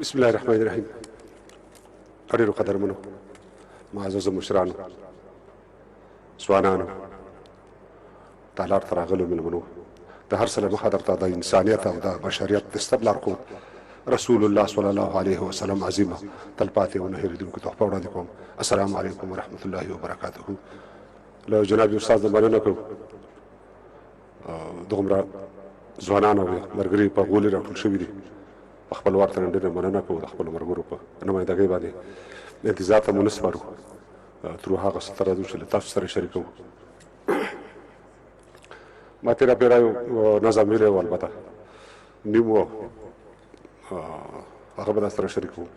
بسم الله الرحمن الرحیم. ډېرو قدرمنو معززو مشرانو ځوانانو تالار ته راغلو مېلمنو د هر څه له مخه درته د انسانیت او د بشریت د ستر لارښود رسول الله صلی الله علیه وسلم عظیمه تلپاتې او نه هېرېدونکې تحفه وړاندې کوم. السلام علیکم ورحمة الله وبرکاته. له جناب استاد نه مننه کوم دومره ځوانان او ملګري په غولې راټول شوي دي. په خپل وار ته ډېره مننه کوو د خپلو ملګرو په نمایندګۍ باندې انتظار ته مو نه سپارو تر هغه څه ته راځو چې له تاسو سره شریکوو. ما تېره پېره یو نظم ویلی و البته نیم و هغه به در سره شریکوو.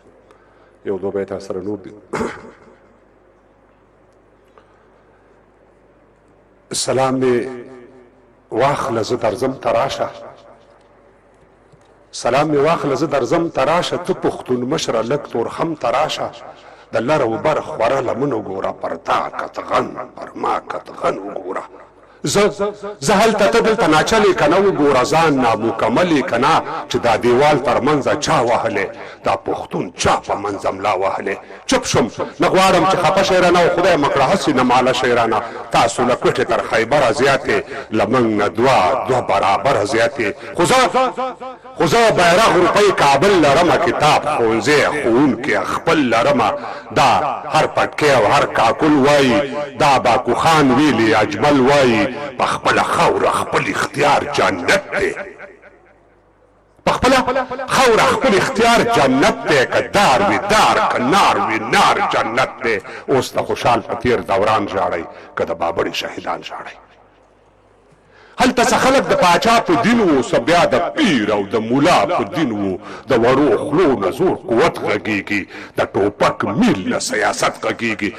یو دوه بیته سره نور دي. سلام مې واخله زه درځم ته راشه، سلام مې واخله زه درځم ته راشه، ته پښتون مشره لږ تورخم ته راشه، د لر او بر خوره لمن وګوره، پر تا کتغن پر ما کتغن وګوره. زه هلته ته دلته ناچلې که نه وګوره، ځان نامکمل یې که نه چې دا دیوال تر منځه چا وهلی، دا پښتون چا په منځه ملا وهلی. چپ شم نه غواړم چې خفه شی رانه او خدای مکړه هسې نه ماله شی رانه. تاسو له کوټې تر خیبره زیاتې، له موږ نه دوه برابره زیاتې. خو زه بیرغ روپۍ کابل لرمه، کتاب ښوونځی ښوونکي خپل لرمه. دا هر پټکۍ او هر کاکل وایي، دا باکو خان ویلي اجمل وایي، په خپله خاوره خپل اختیار جنت دی. په خپله خاوره خپل اختیار جنت دی، که دار وي دار که نار وي نار جنت دی. اوس د خوشحال په تېر دوران ژاړئ که د بابړې شهیدان ژاړئ. هلته څه خلک د پاچا په دین وو، څه بیا د پیر او د ملا په دین وو. د وړو خلو نه زور قوت غږیږي، د ټوپک میل نه سیاست غږیږي.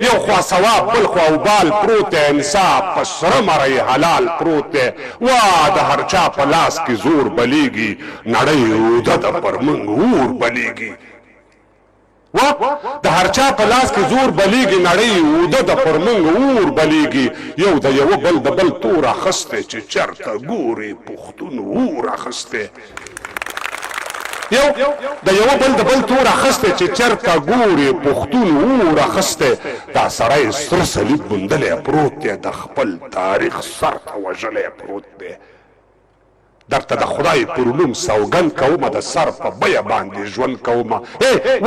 یو خوا ثواب بل خوا وبال پروت دی، انصاف په سره مرۍ حلال پروت دی. وا د هر چا په لاس کې زور بلیږي، نړۍ اوده ده پر موږ اور بلیږي. د هر چا په لاس کې زور بلیږي، نړۍ اوده د پر موږ اور بلیږي. یو د یوه بل د بل تور اخستی، چې چرته ګورې پښتون اور اخستی. یو د یوه بل د بل تور اخستی، چې چرته ګورې پښتون اور اخستی. دا سړی سره صلیب موندلی پروت دی، د خپل تاریخ سر ته وژلی پروت دی. درته د خدای پر نوم سوګند کومه، د سر په بیه باندې ژوند کومه.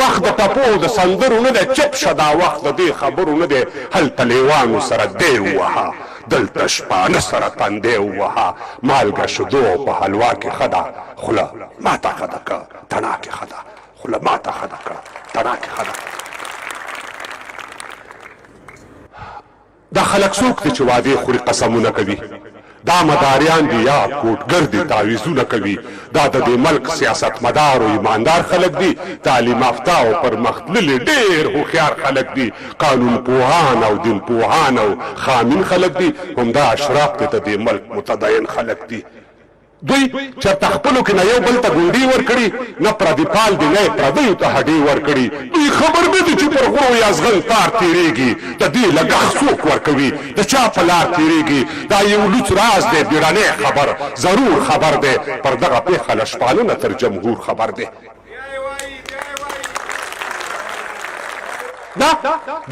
وخت د ټپو او د سندرو نه دی، چپ شه دا وخت د دې خبرو نه دی. هلته لیوانو سره دی ووهه، دلته شپانه سره تندی ووهه. مالګه شیدو په حلوا کې ښه ده، خوله ماته ښه ده که تڼاکې ښه ده، خوله ماته ښه ده که تڼاکې ښه ده. دا خلک څوک دي چې وعدې خوري قسمونه کوي؟ دا مداریان دي یا کوټګر دي تعویذونه کوي. دا د دې ملک سیاست مدار او ایماندار خلک دي، تعلیم یافته او پرمختللي ډېر هوښیار خلک دي، قانون پوهان او دین پوهان او خامین خلک دي. همدا اشراف دي د دې ملک متدین خلک دي. دوی چرته خپلو کې نه یو بل ته ګونډې ورکړي، نه پردي پال دي نه یې پردیو ته هډې ورکړي. دوی خبر نه دي چې پر غرو یا زغن تار تېرېږي، د دې لګښت څوک ورکوي، د چا په لار تېرېږي. دا یو لوڅ راز دی، بیړنی خبر ضرور خبر دی، پر دغه پېښه له شپانه نه تر جمهور خبر دی.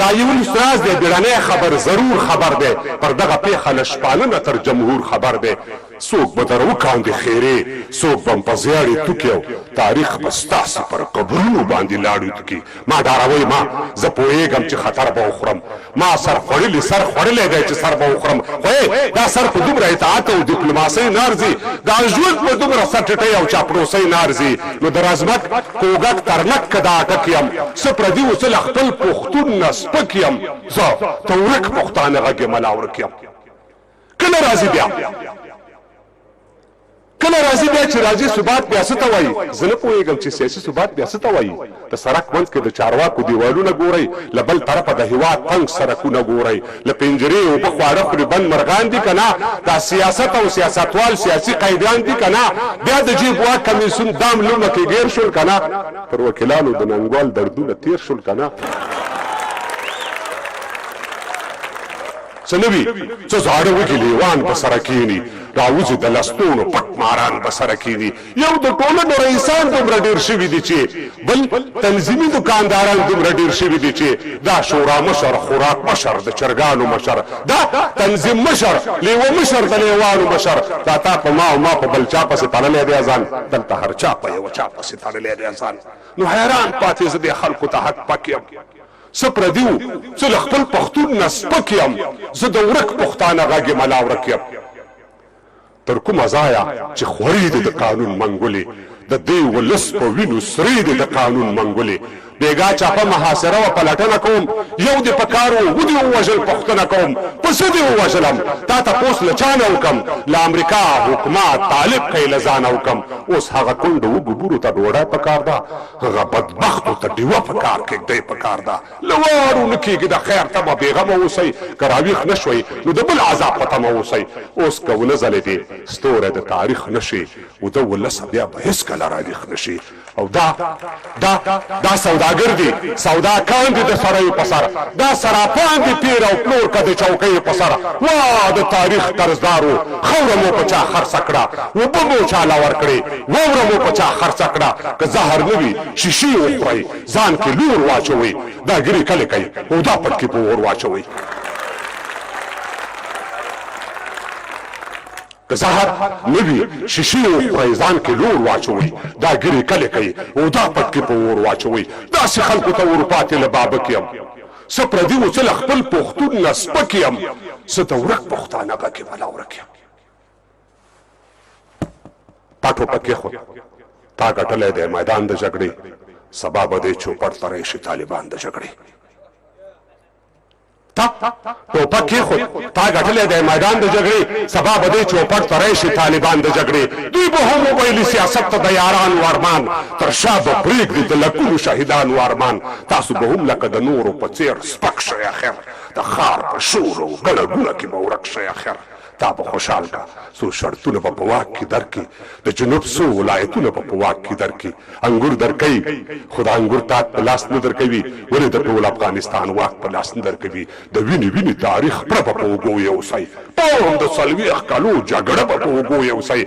دا یو لوڅ راز دی، بیړنی خبر ضرور خبر دی، پر دغه پېښه له شپانه نه تر جمهور خبر دی. څوک به در وکاندې خیرې، څوک به م په زیاړې توکي، او تاریخ به ستاسې پر قبرونو باندې لاړو توکي. ما ډاروئ ما، زه پوهېږم چې خطر به وخورم. ما سر خوړلي سر خوړلی دی چې سر به وخورم. خو دا سر په دومره اطاعت او ډیپلوماسۍ نه ارځي، دا ژوند په دومره سرټټۍ او چاپلوسۍ نه ارځي. نو د رزمک کوږک ترنک که د اټک یم، څه پردي و څه له خپل پښتون نه سپک یم. زه ته ورک پښتانه غږ یم ملا ورک یم. کله راځي بیا کله راځي بیا چې راځي ثبات بیا څه ته وایي؟ زه نه پوهېږم چې سیاسي ثبات بیا څه ته وایي. د سړک منځ کې د چارواکو دیوالونه ګورئ، له بل طرفه د هېواد تنګ سړکونه ګورئ، له پنجرې اوبه خواړه خوري بند مرغان دي که نه؟ دا سیاست او سیاستوال سیاسي قیدیان دي که نه؟ بیا د جیب واک کمیسیون دام لومه کې ګیر شول که نه؟ پر وکیلانو د ننګوال دردونه تېر شول که نه؟ څه نه وي څه زاړه وږي لیوان په سره کښېني، راوځي د لستونو پټ ماران به سره کېني یو د ټولنو رئیسان دومره ډېر شوي دي چې بل تنظیمي دکانداران دومره ډېر شوي دي چې دا شورا مشر خوراک مشر د چرګانو مشر دا تنظیم مشر لیوه مشر د لیوانو مشر دا تا په ما او ما په بل چا پسې تړلی دی اذان دلته هر چا په یوه چا پسې تړلی دی اذان نو حیران پاتې زه دې خلکو ته حق پک یم څه پردي وو زه له خپل پښتون نه سپک یم زه د ورک پښتانه غږ یم الله ورک یم تر کومه ځایه چې خوري دي د قانون منګولې د دې ولس په وینو سرې دي د قانون منګولې بیګا چاپه محاصره و پلټنه کوم یو دې په کار و ودې ووژل پوښتنه کوم په څه دې ووژلم تا تپوس له چا نه وکم له امریکا حکومت طالب کوي له ځانه وکم اوس هغه کونډو وګبورو ته ډوډۍ په کار ده هغه بدبختو ته ډیوه په کار کېږدی په کار ده له وارو نه کېږي د خیر ته به بېغمه اوسئ که راویښ نه شوئ نو د بل عذاب په تمه اوسئ اوس که ونه ځلېدې ستوری د تاریخ نه شي و د ولس بیا به هېڅکله راویښ نه شي او دا سوداګر دي سوداکان دي د سړیو په سر دا سراپان دي پیر او پلور که د چوکیو په سر وا د تاریخ قرضدارو خوره مو په چا خرڅه کړه اوبه مو چاله ورکړې واوره مو په چا خرڅه کړه که زهر نه وي شیشې وخورئ ځان کې لور واچوئ دا ګیرې کلې کوي او دا پټکې په اور واچوئ که زهر نه وي شیشې وخورئ ځان کې لور واچوئ دا ګیرې کلې کوي او دا پټکې په اور واچوئ داسې خلکو ته ورپاتې له بابک یم څه پردي وو څه له خپل پښتون نه سپک یم څه د ورک پښتانه غږ یم الله ورک یم تا ټوپک کېښود تا ګټلی دی میدان د جګړې سبا به دې چوپړ ته راشي طالبان د جګړې تا ټوپک کېښود تا ګټلی دی میدان د جګړې سبا به دې چوپړ ته راشي طالبان د جګړې دوی به هم وویلي سیاست ته د یارانو ارمان تر شا به پرېږدي د لکونو شهیدانو ارمان تاسو به هم لکه د نورو په څېر سپک شئ اخر د ښار په شور او ګڼه ګوڼه کې به ورک شئ اخر تا به خوشحال کا څو شرطونه به په واک کې درکړي د جنوب څو ولایتونه به په واک کې درکړي انګور درکوي خو د انګور تاک په لاس نه درکوي ولې د ټول افغانستان واک په لاس نه درکوي د وینې تاریخ پړه به په اوږو یوسئ ټول د 40 کالو جګړه به په اوږو یوسئ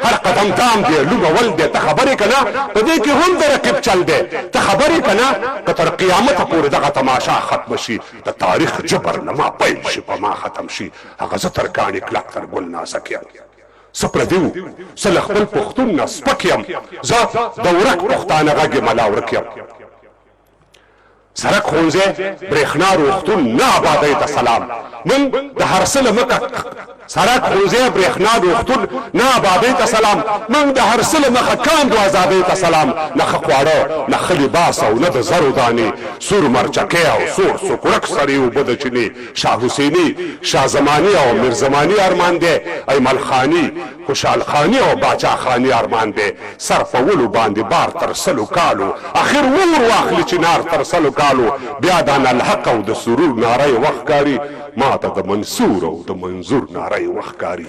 هر قدم دام دی لوږه ول دی ته خبرې که نه په دې کې هم د رقیب چل دی ته خبرې که نه که تر قیامته پورې دغه تماشا ختمه شي د تاریخ جبر نه ما پیل شي په ما ختم شي هغه زه تر کاڼي کلک تر ګل نازک یم څه پردي وو څه له خپل پښتون نه سپک یم زه د ورک پښتانه غږ یم الله ورک یم سړک ښوونځی برېښنا روغتون نه آبادۍ ته سلام من د هر څه له مخه سړک ښوونځی برېښنا روغتون نه آبادۍ ته سلام من د هر څه له مخه کاندو ازادۍ ته سلام نه ښه خواړه نه ښه لباس او نه د زرو دانې سور مرچکۍ او سور سکرک سرې اوبه د چینې شاه حسیني شاه زماني او میرزماني ارمان دی ایمل خاني خوشحال خاني او باچا خاني ارمان دی سر په ولو باندې بار تر 100 کالو اخر ور واخلي چنار تر 100 کالو بیا د الحق او د سرور ناره وخت کاری ما ته د منصور او د منظور ناره وخت کاری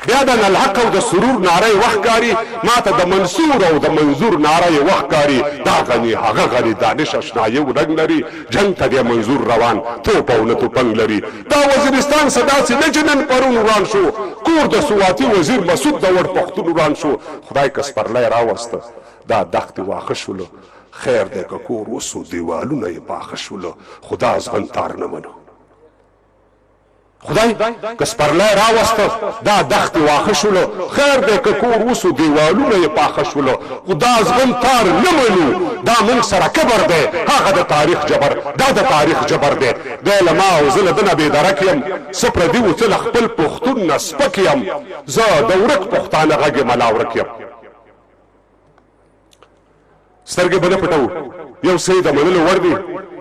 بیا د الحق او د سرور ناره وخت کاری ما ته د منصور او د منظور ناره وخت کاری دا غني هغه غني دانش اشنا یو رنګ لري جنگ ته د منظور روان توپ او نه توپنګ لري دا وزیرستان صدا سي نه جنن پرون روان شو کور د سواتي وزیر مسعود د وړ پښتون روان شو خدای کس پرلای راوسته دا دښت واخه شولو خیر دې که کور وسو دیوالونه یې پاخه شولو خدا ځان تار نه منو خدای که سپرلی راوسته دا دښتې واښه شولو خیر دی که کور وسو دیوالونه یې پاخه شولو خو دا زغم تار نه منو دا موږ سره کبر دی هغه د تاریخ جبر دا د تاریخ جبر دی دی له ما او زه له ده نه بېدرک یم څه پردي وو څه له خپل پښتون نه سپک یم زه د ورک پښتانه غږ یم الله ورک یم سترګې به نه پټوو یو څه یې د منلو وړ دي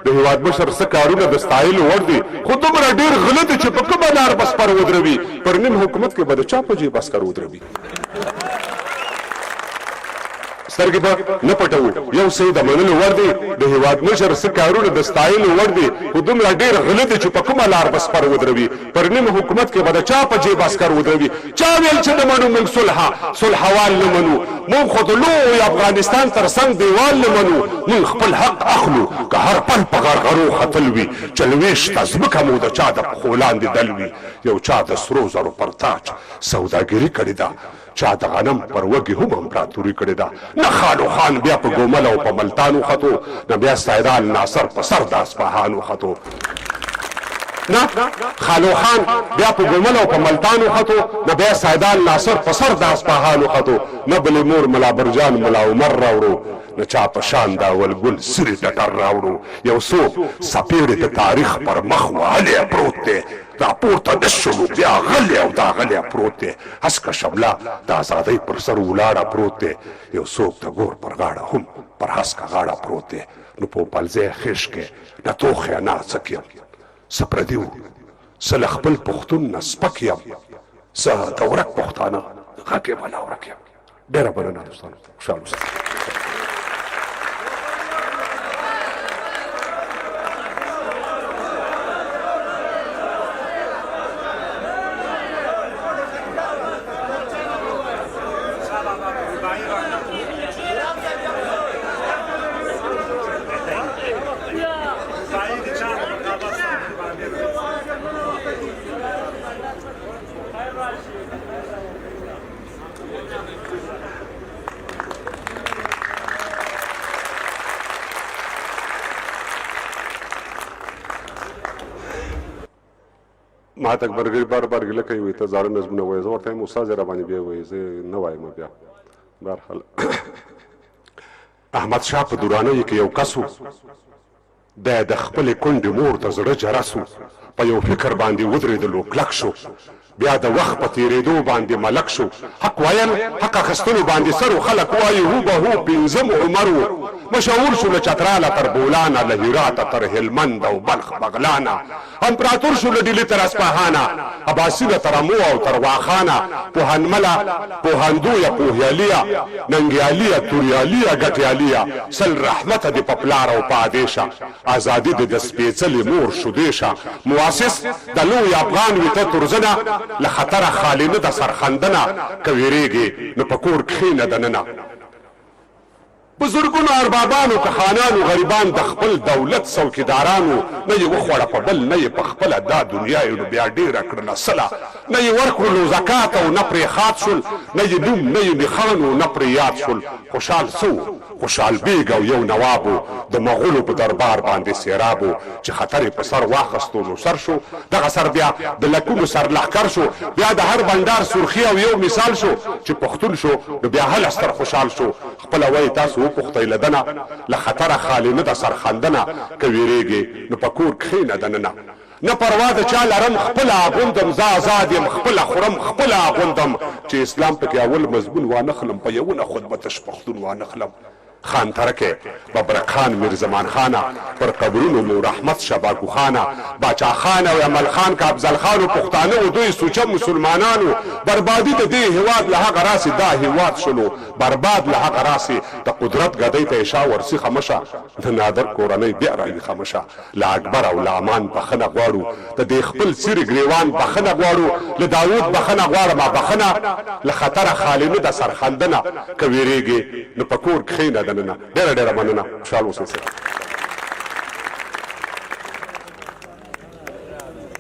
د هېواد مشر څه کارونه د ستایلو وړ دي خو دومره ډېر غله دي چې په کومه لار به سپر ودروي پر نیم حکومت کې به د چا په جیب عسکر ودروي سترګې به نه پټوو. یو څه د منلو وړ دی، د هېواد مشر څه کارونه د ستایلو وړ دي، خو دومره ډېر غله دي چې په کومه لار به سپر ودروي. پر نیم حکومت کې به د چا په جیب عسکر ودروي. چا ویل چې نه منو موږ صلحوال نه منو. موږ خو د لوی افغانستان تر څنګ دیوال نه منو. موږ خپل حق اخلو که هر پل په غرغرو ختل وي. چلوېښته ځمکه مو د چا د پښو لاندې دل وي. یو چا د سرو زرو پر تاج سوداګري کړې ده، چا د غنم پر وږي هم امپراتوري کړې ده. نه خالو خان بیا په ګومل او په ملتان وختو، نه بیا سیدال ناصر په سر د اصفهان وختو. نه خالو خان بیا په ګومل او په ملتان وختو، نه بیا سیدال ناصر په سر د اصفهان وختو. نه بلې مور ملا برجان ملا عمر راوړو، نه چا په شان د اولګل سرې ټټر راوړو. یو څوک څپېړې د تاریخ پر مخ وهلی پروت دی، دا پورته نه شولو بیا غلی او دا غلی پروت دی. هسکه شمله د ازادۍ پر سر ولاړه پروت دی. یو څوک د ګور پر غاړه هم پر هسکه غاړه پروت دی. نو په پلځی خېش کې نه توخ یم نه څک یم، څه پردي وو، څه له خپل پښتون نه سپک یم، څه د ورک پښتانه غږ یې ولا ورک یم. ډېره مننه دوستانو، خوشحال اوسئ. ما ته اکبرګري بار بار ګیله کوي، وایي ته زاړه نظمونه وایې. زه ورته وایم استاد یې راباندې بیا وایي، زه نه وایم بیا. بهرحال احمدشاه په دورانیو کې یو کس و، دی د خپلې کونډې مور د زړه جرس و. په یو فکر باندې ودرېدلو کلک شو، بیا د وخت په تېرېدو باندې ملک شو. حق ویل حق اخیستلو باندې سر و، خلک وایي هو به هو پنځم عمر و. مشهور شو له چتراله تر بولانه، له هراته تر هلمند او بلخ بغلانه. امپراتور شو له ډیلي تر اصفهانه، عباسي تر امو او تر واخانه. پوهنمله پوهندویه پوهیالیه، ننګیالیه توریالیه ګټیالیه. سل رحمته دې په پلار او په ادیشه، ازادي دې د سپېڅلې مور شودیشه. مؤسس د لوی افغان وي ته ترزنه، له خطره خالي نه د سرخندنه. که ویرېږې نو په کور کښېنه دننه. بزرګونو اربابانو که خانانو غریبان د خپل دولت څوکیدارانو، نه یې وخوړه په بل نه یې په خپله دا دنیا یې نو بیا ډېره کړله صله. نه یې ورکړلو زکات او نه پرې خات شول، نه یې نوم نه یې نښان و نه پرې یاد شول. خوشحال څه و؟ خوشحال بیګ او یو نواب و، د مغولو په دربار باندې سیراب و. چې خطر یې په سر واخیستو نو سر شو، دغه سر بیا د لکونو سرلښکر شو. بیا د هر بنډار سرخي او یو مثال شو، چې پښتون شو نو بیا هله ستر خوشحال شو. خپله وایي تاسو وپوښتئ له دنه، له خطره خالي نه د سرخندنه. که ویرېږې نو په کور کښېنه دننه. نه پروا د چا لرم خپله اغوندم، زه آزاد یم خپله خورم خپله اغوندم. چې اسلام پکې اول مضمون وانخلم، په یوونه خود به تش پښتون وانخلم. خان ترکه ببرک خان میرزمان خانه، پر قبرونو مو رحمت شباکو خانه. باچا خان او عمل خان که افضل خان و پښتانه و دوی سوچه مسلمانانو. بربادي د دې هیواد له هغه راسې دا هیواد شلو، برباد له هغه راسې د قدرت ګدۍ ته اشا ورسي خمشه. د نادر کورنۍ بیا رایي خمشه. له اکبر او له امان بخښنه غواړو، د دې خپل سیرې ګریوان بخښنه غواړو. له داود بخښنه غواړمه بخښنه، له خطره خالي نه د سرخندنه. که ویرېږې نو په کور کښېنه دننه. ډېره ډېره مننه، خوشحال اوسئ.